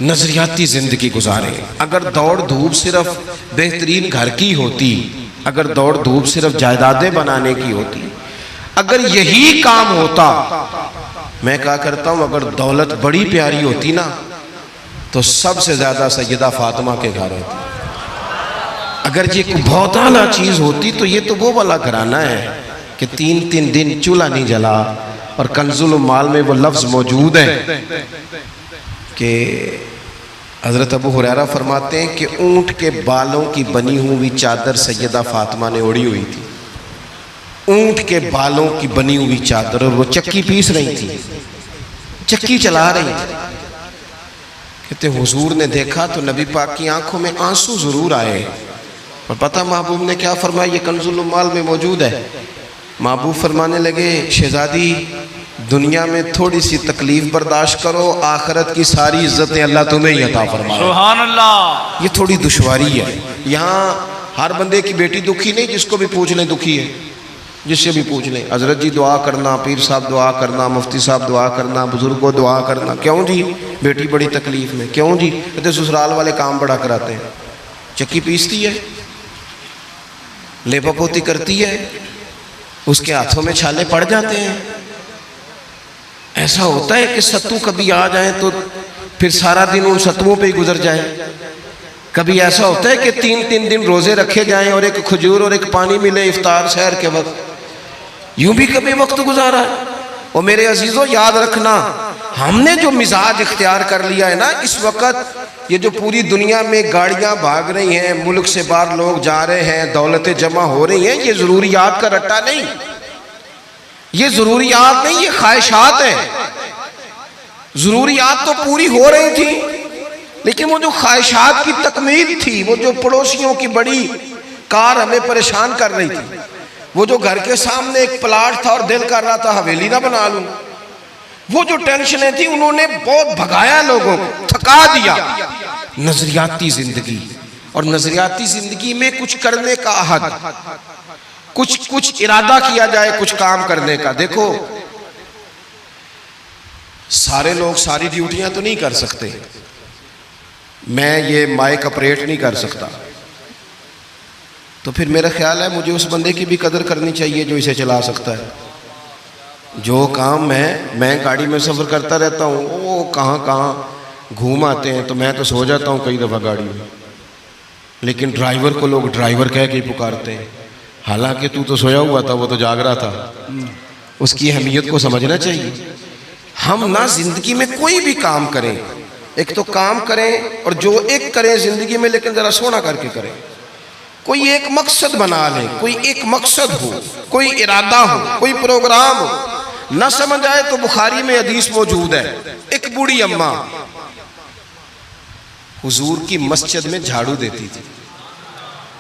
नजरियाती जिंदगी गुजारें। अगर दौड़ धूप सिर्फ बेहतरीन घर की होती, अगर दौड़ धूप सिर्फ जायदादें बनाने की होती, अगर यही काम होता, मैं क्या करता हूं, अगर दौलत बड़ी प्यारी होती ना तो सबसे ज्यादा सैयदा फातिमा के घर होती। अगर ये बहुत आला चीज होती तो ये तो वो वाला घराना है कि 3-3 दिन चूल्हा नहीं जला। और कंजुल माल में वो लफ्ज मौजूद है कि हजरत अबू हुरैरा फरमाते हैं कि ऊंट के बालों की बनी हुई चादर सैयदा फातिमा ने ओढ़ी हुई थी। ऊंट के बालों की बनी हुई चादर, और वो चक्की पीस रही थी, चक्की चला रही थी। कहते हुजूर ने देखा तो नबी पाक की आंखों में आंसू जरूर आए। और पता महबूब ने क्या फरमाया, ये कंजुल माल में मौजूद है। महबूब फरमाने लगे, शहजादी दुनिया में थोड़ी सी तकलीफ बर्दाश्त करो, आखिरत की सारी इज्जतें अल्लाह तुम्हें ही अता फरमाए। सुभान अल्लाह। ये थोड़ी दुश्वारी है। यहाँ हर बंदे की बेटी दुखी नहीं, जिसको भी पूछ लें दुखी है, जिससे भी पूछ लें। हजरत जी दुआ करना, पीर साहब दुआ करना, मुफ्ती साहब दुआ करना, बुजुर्गों दुआ करना। क्यों जी? बेटी बड़ी तकलीफ में। क्यों जी? कहते ससुराल वाले काम बड़ा कराते हैं, चक्की पीसती है, लेपा पोती करती है, उसके हाथों में छाले पड़ जाते हैं। ऐसा होता है कि सत्तू कभी आ जाए तो फिर सारा दिन उन सत्तुओं पे ही गुजर जाए। कभी ऐसा होता है कि 3-3 दिन रोजे रखे जाएं और एक खजूर और एक पानी मिले इफ्तार सहर के वक्त। यूं भी कभी वक्त गुजारा है। और मेरे अजीजों याद रखना, हमने जो मिजाज इख्तियार कर लिया है ना इस वक्त, ये जो पूरी दुनिया में गाड़ियां भाग रही हैं, मुल्क से बाहर लोग जा रहे हैं, दौलतें जमा हो रही हैं, ये जरूरियात का रट्टा नहीं, ये जरूरियात नहीं, ये ख्वाहिशात है। जरूरियात तो पूरी हो रही थी, लेकिन वो जो ख्वाहिशात की तकमील थी, वो जो पड़ोसियों की बड़ी कार हमें परेशान कर रही थी, वो जो घर के सामने एक प्लाट था और दिल कर रहा था हवेली ना बना लूं, वो जो टेंशनें थी, उन्होंने बहुत भगाया लोगों को, थका दिया। नजरियाती जिंदगी, और नजरियाती जिंदगी में कुछ करने का अहद, कुछ इरादा किया जाए कुछ काम करने का। देखो सारे लोग सारी ड्यूटियां तो नहीं कर सकते। मैं ये माइक ऑपरेट नहीं कर सकता, तो फिर मेरा ख्याल है मुझे उस बंदे की भी कदर करनी चाहिए जो इसे चला सकता है। जो काम मैं गाड़ी में सफ़र करता रहता हूँ, वो कहाँ घूम आते हैं, तो मैं तो सो जाता हूँ कई दफ़ा गाड़ी में, लेकिन ड्राइवर को लोग ड्राइवर कह के पुकारते हैं। हालांकि तू तो सोया हुआ था, वो तो जाग रहा था। उसकी अहमियत को समझना चाहिए। हम ना जिंदगी में कोई भी काम करें, एक तो काम करें और जो एक करें जिंदगी में, लेकिन ज़रा सोना करके करें। कोई एक मकसद बना ले, कोई एक मकसद हो, कोई इरादा हो, कोई प्रोग्राम हो। न समझ आए तो बुखारी में हदीस मौजूद है, एक बूढ़ी अम्मा हुजूर की मस्जिद में झाड़ू देती थी।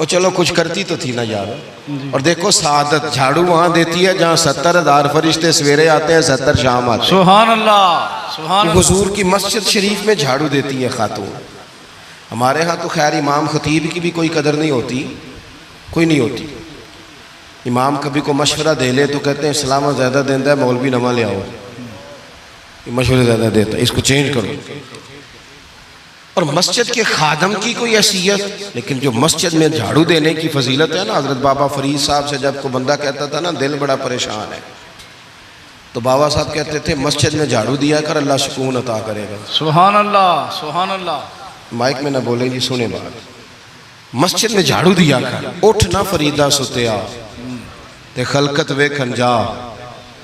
और चलो कुछ करती तो थी ना यार। और देखो सादत, झाड़ू वहां देती है जहां 70,000 फरिश्ते सवेरे आते हैं, 70 शाम आते हैं। सुभान अल्लाह, सुभान। हुजूर की मस्जिद शरीफ में झाड़ू देती है खातून। हमारे यहाँ तो खैर इमाम खतीब की भी कोई कदर नहीं होती, कोई नहीं होती। इमाम कभी को मशवरा दे ले तो कहते हैं इस्लाम ज़्यादा देता है, मौलवी नमा ले आओ, मशवरे ज़्यादा देता है, इसको चेंज करो। और मस्जिद के खादम की कोई हैसियत, लेकिन जो मस्जिद में झाड़ू देने की फजीलत है ना, हज़रत बाबा फरीद साहब से जब को बंदा कहता था ना दिल बड़ा परेशान है, तो बाबा साहब कहते थे मस्जिद में झाड़ू दिया कर, अल्लाह सुकून अता करेगा। सुभान अल्लाह, सुभान अल्लाह। माइक में ना बोले जी, सुने बात। मस्जिद में झाड़ू दिया कर, उठ ना फरीदा सुतिया ते खलकत वेखन जा,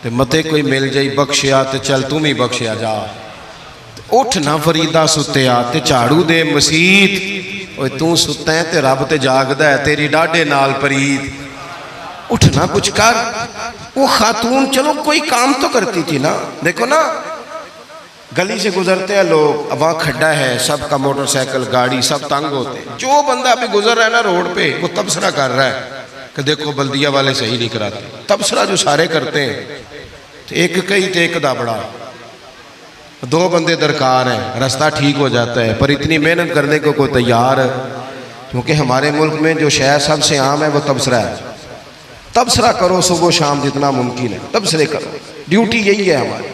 ते मते कोई मिल जाई बख्शिया ते चल तुम ही बख्शिया जा। उठ ना फरीदा सुतिया ते झाड़ू दे मसीत, ओए तू सुता है ते रब ते जागदा है, तेरी डाडे नाल परीत। उठ ना कुछ कर। वो खातून चलो कोई काम तो करती थी ना। देखो ना गली से गुजरते हैं लोग, अब वहाँ खड्डा है, सबका मोटरसाइकिल गाड़ी सब तंग होते हैं। जो बंदा अभी गुजर रहा है ना रोड पे, वो तबसरा कर रहा है कि देखो बल्दिया वाले सही नहीं कराते। तबसरा जो सारे करते हैं, तो एक कई तो एक दाबड़ा, 2 बंदे दरकार हैं, रास्ता ठीक हो जाता है। पर इतनी मेहनत करने को कोई तैयार है, क्योंकि हमारे मुल्क में जो शय सबसे आम है वो तबसरा है। तबसरा करो सुबह शाम जितना मुमकिन है, तबसरे करो, ड्यूटी यही है हमारी।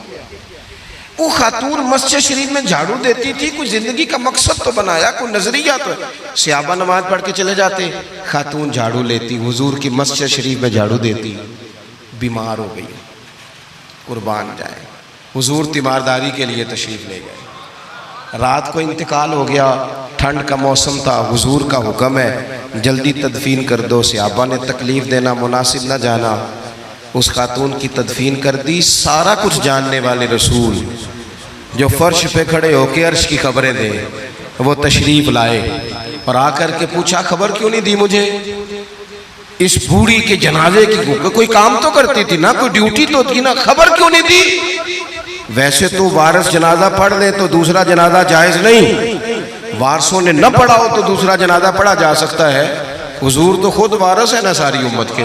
वो खातून मस्जिद शरीफ में झाड़ू देती थी, कोई जिंदगी का मकसद तो बनाया, कोई नजरिया तो है। सहाबा नमाज पढ़ के चले जाते, खातून झाड़ू लेती, हुजूर की मस्जिद शरीफ में झाड़ू देती, बीमार हो गई, कुर्बान जाए, हुजूर तीमारदारी के लिए तशरीफ ले गए। रात को इंतकाल हो गया, ठंड का मौसम था, हुजूर का हुक्म है जल्दी तदफीन कर दो। सहाबा ने तकलीफ देना मुनासिब न जाना, उस खातून की तदफीन कर दी। सारा कुछ जानने वाले रसूल जो फर्श पे खड़े होके अर्श की खबरें दे, वो तशरीफ लाए और आकर के पूछा खबर क्यों नहीं दी मुझे, इस बूढ़ी के जनाजे की कोई काम तो करती थी ना, कोई ड्यूटी तो थी ना, खबर क्यों नहीं दी। वैसे तो वारिस जनाजा पढ़ ले तो दूसरा जनाजा जायज नहीं, वारसों ने न पढ़ा हो तो दूसरा जनाजा पढ़ा जा सकता है। हुजूर तो खुद वारिस है ना सारी उम्मत के।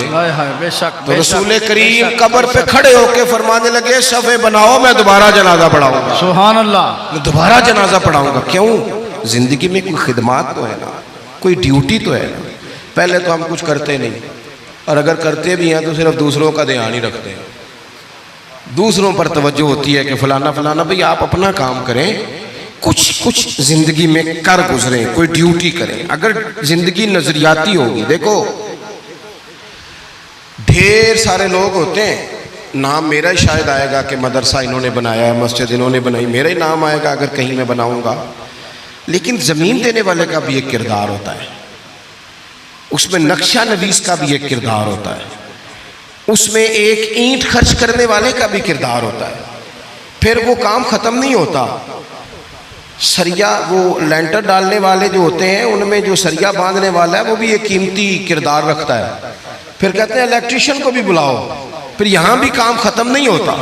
बेशक, तो रसूल करीम कब्र पे खड़े होके फरमाने लगे सफ़े बनाओ, मैं दोबारा जनाजा पढ़ाऊंगा। सुभान अल्लाह। मैं दोबारा जनाजा पढ़ाऊंगा। क्यों? जिंदगी में कोई खिदमत तो है ना, कोई ड्यूटी तो है ना। पहले तो हम कुछ करते नहीं, और अगर करते भी हैं तो सिर्फ दूसरों का ध्यान ही रखते हैं। दूसरों पर तवज्जो होती है कि फलाना फलाना, भाई आप अपना काम करें, कुछ कुछ जिंदगी में कर गुजरे, कोई ड्यूटी करें। अगर जिंदगी नजरियाती होगी, देखो ढेर सारे लोग होते हैं, नाम मेरा ही शायद आएगा कि मदरसा इन्होंने बनाया है, मस्जिद इन्होंने बनाई, मेरा ही नाम आएगा अगर कहीं मैं बनाऊंगा। लेकिन जमीन देने वाले का भी एक किरदार होता है, उसमें नक्शा नवीस का भी एक किरदार होता है, उसमें एक ईंट खर्च करने वाले का भी किरदार होता है। फिर वो काम खत्म नहीं होता। सरिया, वो लेंटर डालने वाले जो होते हैं, उनमें जो सरिया बांधने वाला है वो भी एक कीमती किरदार रखता है। फिर कहते हैं इलेक्ट्रिशियन को भी बुलाओ, फिर यहाँ भी काम खत्म नहीं होता।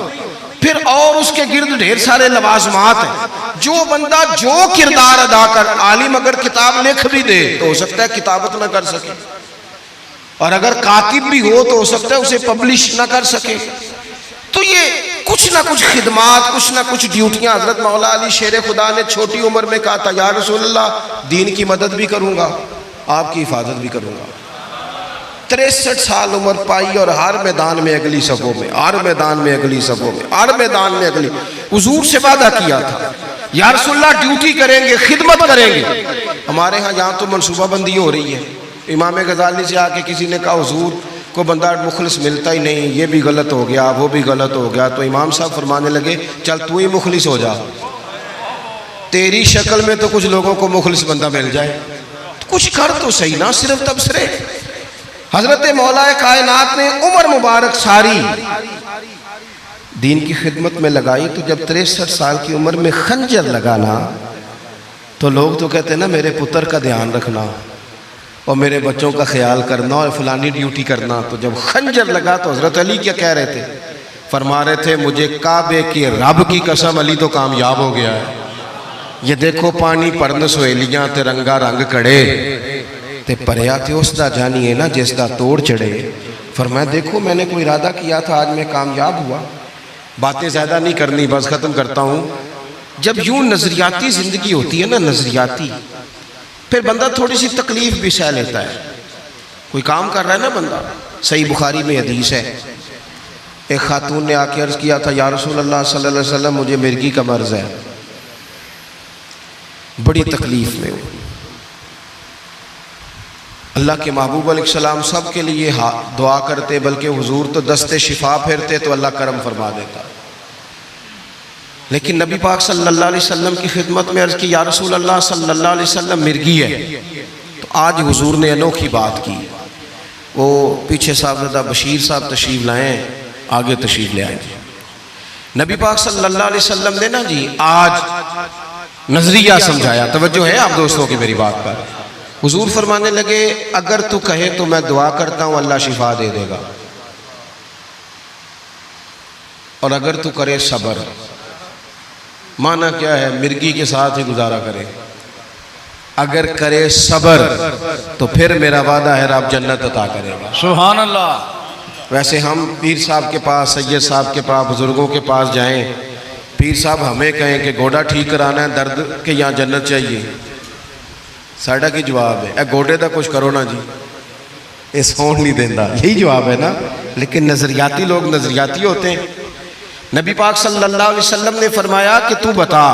फिर और उसके गिर्द ढेर सारे लवाजमात हैं। जो बंदा जो किरदार अदा कर, आलिम अगर किताब लिख भी दे तो हो सकता है किताबत ना कर सके, और अगर कातिब भी हो तो हो सकता है उसे पब्लिश ना कर सके। तो ये कुछ ना कुछ खिदमात, कुछ ना कुछ ड्यूटियां। हजरत मौला अली शेर खुदा ने छोटी उम्र में कहा था, या रसूलल्लाह दीन की मदद भी करूंगा, आपकी हिफाजत भी करूंगा। 63 साल उम्र पाई और हर मैदान में अगली सफों में, हर मैदान में अगली सफों में, हर मैदान में अगली। हुजूर से वादा किया था, या रसूलल्लाह ड्यूटी करेंगे, खिदमत करेंगे। हमारे यहाँ यहाँ तो मनसूबाबंदी हो रही है। इमाम गजाली से आके किसी ने कहा हुजूर को बंदा मुखलिस मिलता ही नहीं, ये भी गलत हो गया, वो भी गलत हो गया। तो इमाम साहब फरमाने लगे चल तू ही मुखलिस हो जा, तेरी शक्ल में तो कुछ लोगों को मुखलिस बंदा मिल जाए, तो कुछ कर तो सही ना, सिर्फ तबसरे। हजरत मौला कायनात ने उम्र मुबारक सारी दीन की खिदमत में लगाई। तो जब 63 साल की उम्र में खंजर लगाना, तो लोग तो कहते हैं ना मेरे पुत्र का ध्यान रखना और मेरे बच्चों का ख्याल करना और फलानी ड्यूटी करना। तो जब खंजर लगा तो हजरत अली क्या कह रहे थे? फरमा रहे थे मुझे काबे के रब की कसम, अली तो कामयाब हो गया है। ये देखो पानी परन सहेलियां ते रंगा रंग कड़े ते परया ते उसदा जानिए ना जिसदा तोड़ चढ़े। फरमाया देखो मैंने कोई इरादा किया था, आज मैं कामयाब हुआ। बातें ज़्यादा नहीं करनी, बस ख़त्म करता हूँ। जब यूँ नज़रियाती ज़िंदगी होती है ना, नज़रियाती, फिर बंदा थोड़ी सी तकलीफ भी सह लेता है। कोई काम कर रहा है ना बंदा, सही बुखारी में हदीस है, एक खातून ने आके अर्ज़ किया था या रसूल अल्लाह सल्लल्लाहु अलैहि वसल्लम मुझे मिर्गी का मर्ज़ है, बड़ी तकलीफ़ में हूँ। अल्लाह के महबूब अलैहिस्सलाम सब के लिए दुआ करते, बल्कि हुजूर तो दस्ते शिफा फेरते तो अल्लाह करम फरमा देता। लेकिन नबी पाक सल्लल्लाहु अलैहि वसल्लम की खिदमत में अर्ज़ की या रसूल अल्लाह सल्लल्लाहु अलैहि वसल्लम मिर्गी है। तो आज हुजूर ने अनोखी बात की। वो पीछे साहबजादा बशीर साहब तशरीफ़ लाएँ, आगे तशरीफ़ ले आए। नबी पाक सल्लल्लाहु अलैहि वसल्लम ने ना जी आज नज़रिया समझाया। तवज्जो है आप दोस्तों की मेरी बात पर? हुजूर फरमाने लगे अगर तू कहे तो मैं दुआ करता हूँ अल्लाह शिफा दे देगा, और अगर तू करे सब्र। माना क्या है? मिर्गी के साथ ही गुजारा करे। अगर करे सब्र तो फिर मेरा वादा है रब जन्नत अता करेगा। सुभान अल्लाह। वैसे हम पीर साहब के पास, सैयद साहब के पास, बुजुर्गों के पास जाएं, पीर साहब हमें कहें कि गोडा ठीक कराना है, दर्द के यहाँ जन्नत चाहिए, साड़ा की जवाब है ए गोडे का कुछ करो ना जी, ये सौन नहीं देता, यही जवाब है ना। लेकिन नज़रियाती लोग नज़रियाती होते हैं। नबी पाक सल्लल्लाहु अलैहि वसल्लम ने फरमाया कि तू बता,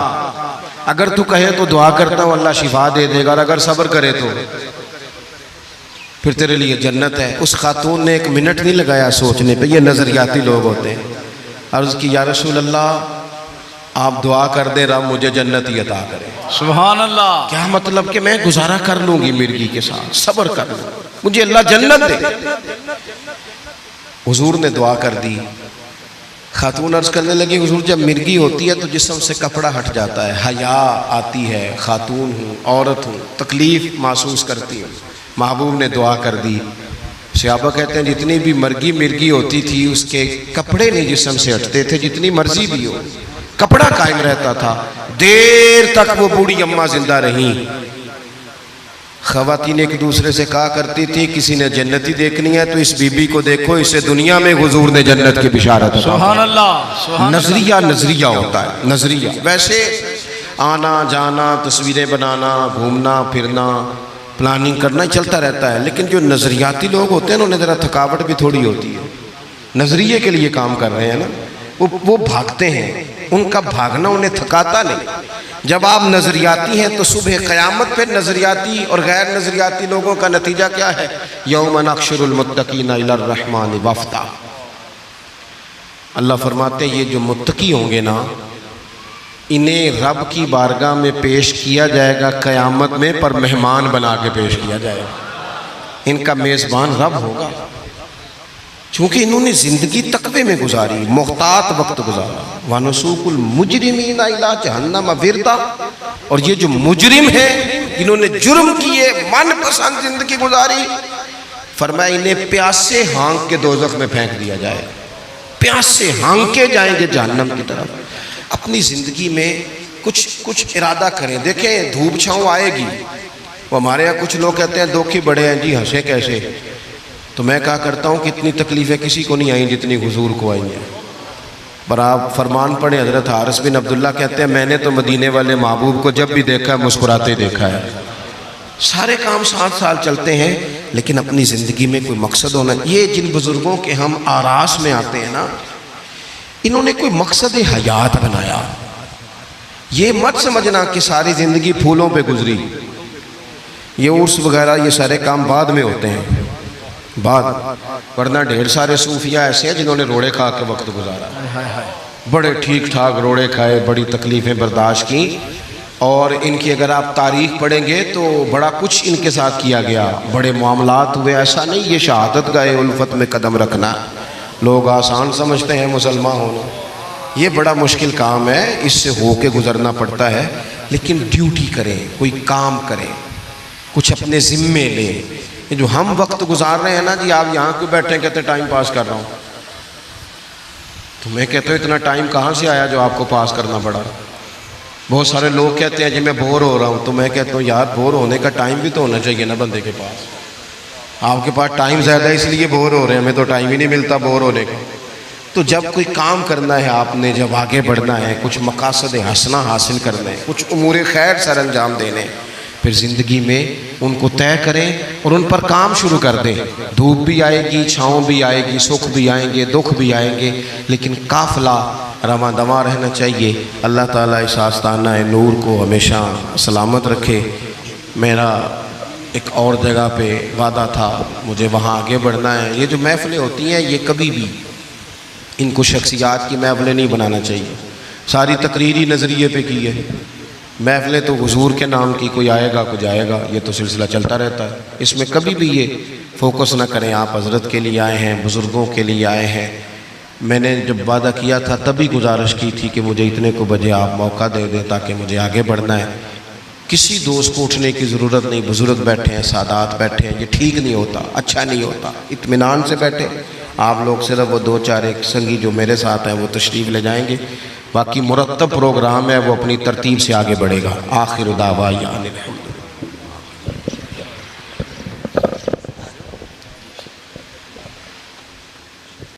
अगर तू कहे तो दुआ करता हूँ अल्लाह शिफा दे देगा, और अगर सब्र करे तो फिर तेरे लिए जन्नत है। उस खातून ने 1 मिनट नहीं लगाया सोचने पे, ये नज़रियाती लोग होते हैं। अर्ज़ की या रसूल अल्लाह आप दुआ कर दे रब मुझे जन्नत ही अता करे। सुभान अल्लाह। क्या मतलब कि मैं गुजारा कर लूँगी मिर्गी के साथ, सब्र कर लूँ, मुझे अल्लाह जन्नत दे। हुजूर ने दुआ कर दी। खातून अर्ज करने लगी हुजूर जब मिर्गी होती है तो जिस्म से कपड़ा हट जाता है, हया आती है, खातून हूँ, औरत हूँ, तकलीफ़ महसूस करती हूँ। महबूब ने दुआ कर दी। सहाबा कहते हैं जितनी भी मिर्गी होती थी उसके कपड़े नहीं जिस्म से हटते थे, जितनी मर्जी भी हो कपड़ा कायम रहता था। देर तक वो बूढ़ी अम्मा जिंदा रहीं। ख़वातीन एक दूसरे से कहा करती थी किसी ने जन्नती देखनी है तो इस बीबी को देखो, इससे दुनिया में हुजूर ने जन्नत की बिशारत। सुभान अल्लाह। नजरिया होता है, नजरिया। वैसे आना जाना, तस्वीरें बनाना, घूमना फिरना, प्लानिंग करना ही चलता रहता है, लेकिन जो नजरियाती लोग होते हैं उन्हें ज़रा थकावट भी थोड़ी होती है। नजरिए के लिए काम कर रहे हैं ना, वो भागते हैं, उनका भागना उन्हें थकाता नहीं। जब आप नजरियाती हैं तो सुबह क़यामत पे नजरियाती और गैर नजरियाती लोगों का नतीजा क्या है? यौम नहशुरुल मुत्तकीना इलर रहमान वफ़दा। अल्लाह फरमाते हैं ये जो मुत्तकी होंगे ना, इन्हें रब की बारगाह में पेश किया जाएगा क़यामत में, पर मेहमान बना के पेश किया जाएगा। इनका मेज़बान रब होगा, चूँकि इन्होंने ज़िंदगी तकवे में गुजारी, मुख्तात वक्त गुजारा। वनुसूकुल मुजरिमीना इला जहन्नम विरदा। और ये जो मुजरिम हैं इन्होंने जुर्म किए, मनपसंद जिंदगी गुजारी, फरमाया इन्हें प्यासे हाँक के दोज़ख में फेंक दिया जाए। प्यासे हाँके जाएंगे जहन्नम की तरफ। अपनी ज़िंदगी में कुछ इरादा करें। देखें धूप छाँव आएगी। वो हमारे यहाँ कुछ लोग कहते हैं दुख ही बड़े हैं जी, हंसे कैसे। तो मैं कहा करता हूँ कितनी तकलीफ़ें किसी को नहीं आई जितनी हुजूर को आई हैं। पर आप फरमान पढ़े, हज़रत हारिस बिन अब्दुल्ला कहते हैं मैंने तो मदीने वाले महबूब को जब भी देखा है मुस्कुराते देखा है। सारे काम 7 साल चलते हैं, लेकिन अपनी ज़िंदगी में कोई मकसद होना। ये जिन बुज़ुर्गों के हम आरास में आते हैं ना, इन्होंने कोई मकसद हयात बनाया। ये मत समझना कि सारी ज़िंदगी फूलों पे गुजरी। ये उर्स वगैरह ये सारे काम बाद में होते हैं, बाद। वरना ढेर सारे सूफिया ऐसे हैं जिन्होंने रोड़े खा के वक्त गुजारा, बड़े ठीक ठाक रोड़े खाए, बड़ी तकलीफ़ें बर्दाश्त की। और इनकी अगर आप तारीख़ पढ़ेंगे तो बड़ा कुछ इनके साथ किया गया, बड़े मामलात हुए। ऐसा नहीं ये शहादत गए उल्फत में कदम रखना लोग आसान समझते हैं मुसलमान होना, ये बड़ा मुश्किल काम है, इससे होके गुजरना पड़ता है। लेकिन ड्यूटी करें, कोई काम करें, कुछ अपने ज़िम्मे लें। ये जो हम वक्त गुजार रहे हैं ना जी, आप यहाँ क्यों बैठे कहते टाइम पास कर रहा हूँ, तो मैं कहता हूँ इतना टाइम कहाँ से आया जो आपको पास करना पड़ा। बहुत सारे लोग कहते हैं जी मैं बोर हो रहा हूँ, तो मैं कहता हूँ यार बोर होने का टाइम भी तो होना चाहिए ना बंदे के पास। आपके पास टाइम ज़्यादा इसलिए बोर हो रहे हैं, हमें तो टाइम ही नहीं मिलता बोर होने का। तो जब कोई काम करना है आपने, जब आगे बढ़ना है, कुछ मकासद हसना हासिल करना है, कुछ उमूर खैर सर अंजाम देने, फिर ज़िंदगी में उनको तय करें और उन पर काम शुरू कर दें। धूप भी आएगी, छाँव भी आएगी, सुख भी आएंगे, दुख भी आएंगे, लेकिन काफ़िला रवां दवां रहना चाहिए। अल्लाह ताला इस आस्ताना नूर को हमेशा सलामत रखे। मेरा एक और जगह पे वादा था, मुझे वहाँ आगे बढ़ना है। ये जो महफ़िलें होती हैं ये कभी भी इनको शख्सियात की महफ़िलें नहीं बनाना चाहिए। सारी तकरीरी नज़रिए पे की है महफ़िलें, तो हुजूर के नाम की, कोई आएगा कोई जाएगा, ये तो सिलसिला चलता रहता है। इसमें कभी भी ये फोकस ना करें। आप हज़रत के लिए आए हैं, बुज़ुर्गों के लिए आए हैं। मैंने जब वादा किया था तभी गुजारिश की थी कि मुझे इतने को बजे आप मौका दे दें ताकि मुझे आगे बढ़ना है। किसी दोस्त को उठने की ज़रूरत नहीं। बुज़ुर्ग बैठे हैं, सादात बैठे हैं, ये ठीक नहीं होता, अच्छा नहीं होता। इत्मीनान से बैठे आप लोग, सिर्फ वो 2-4 एक संगी जो मेरे साथ हैं वो तशरीफ़ ले जाएंगे, बाकी मुरत्तब प्रोग्राम है वो अपनी तरतीब से आगे बढ़ेगा। आखिर दावा यानी